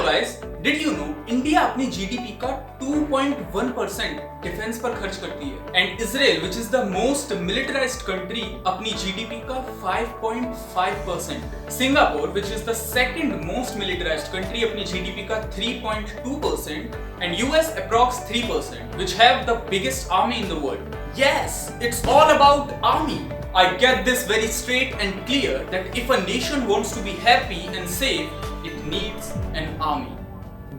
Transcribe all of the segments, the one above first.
Guys, did you know India अपनी GDP का 2.1% defence पर खर्च करती है and Israel which is the most militarized country अपनी जीडीपी का 5.5%, Singapore which is the second most militarized country अपनी जीडीपी का 3.2% and US approx 3% which have the biggest army in the world. Yes, it's all about army. I get this very straight and clear that if a nation wants to be happy and safe, it needs an army.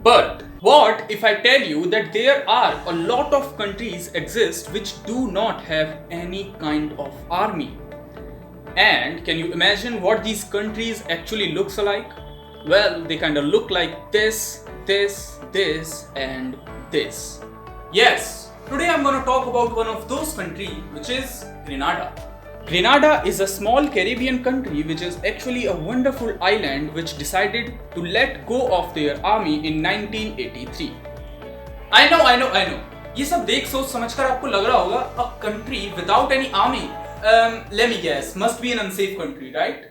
But what if I tell you that there are a lot of countries exist which do not have any kind of army? And can you imagine what these countries actually looks like? Well, they kind of look like this, and this. Yes, today I'm going to talk about one of those countries which is Grenada. Grenada is a small Caribbean country which is actually a wonderful island which decided to let go of their army in 1983. I know. ये सब देख सोच समझकर आपको लग रहा होगा a country without any army. Let me guess, must be an unsafe country, right?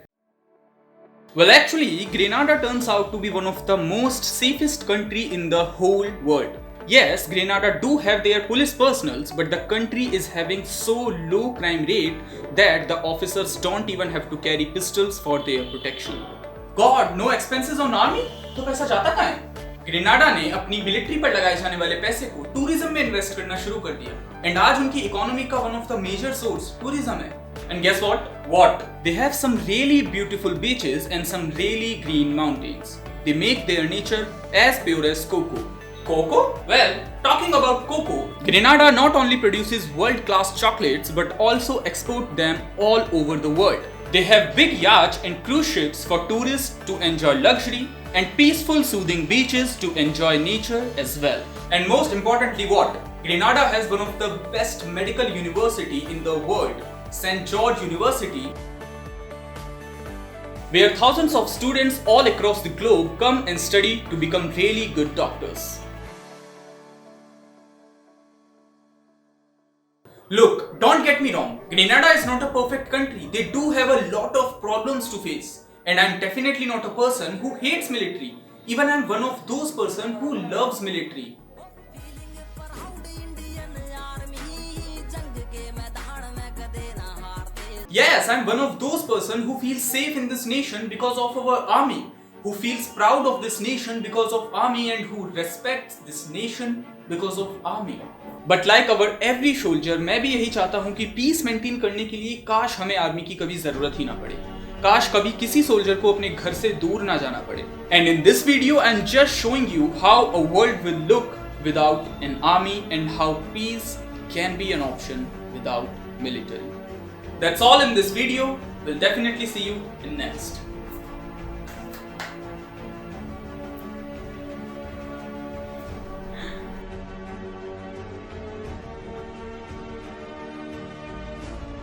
Well, actually, Grenada turns out to be one of the most safest country in the whole world. Yes, Grenada do have their police personals, but the country is having so low crime rate that the officers don't even have to carry pistols for their protection. God, no expenses on army? तो पैसा जाता कहाँ है? Grenada ने अपनी military पर लगाए जाने वाले पैसे को टूरिज्म में इन्वेस्ट करना शुरू कर दिया एंड आज उनकी इकोनॉमी का one of the major source tourism है. And guess what? They have some really beautiful beaches and some really green mountains. They make their nature as pure as cocoa. Cocoa? Well, talking about cocoa, Grenada not only produces world-class chocolates but also export them all over the world. They have big yachts and cruise ships for tourists to enjoy luxury and peaceful soothing beaches to enjoy nature as well. And most importantly what? Grenada has one of the best medical university in the world, St. George University, where thousands of students all across the globe come and study to become really good doctors. Look, don't get me wrong, Grenada is not a perfect country. They do have a lot of problems to face. And I'm definitely not a person who hates military. Even I'm one of those person who loves military. Yes, I'm one of those person who feels safe in this nation because of our army, who feels proud of this nation because of army and who respects this nation because of army. But like our every soldier, मैं भी यही चाहता हूँ कि peace maintain करने के लिए काश हमें आर्मी की कभी जरूरत ही ना पड़े, काश कभी किसी सोल्जर को अपने घर से दूर ना जाना पड़े. And in this video, I'm just showing you how a world will look without an army and how peace can be an option without military. That's all in this video. We'll definitely see you in next.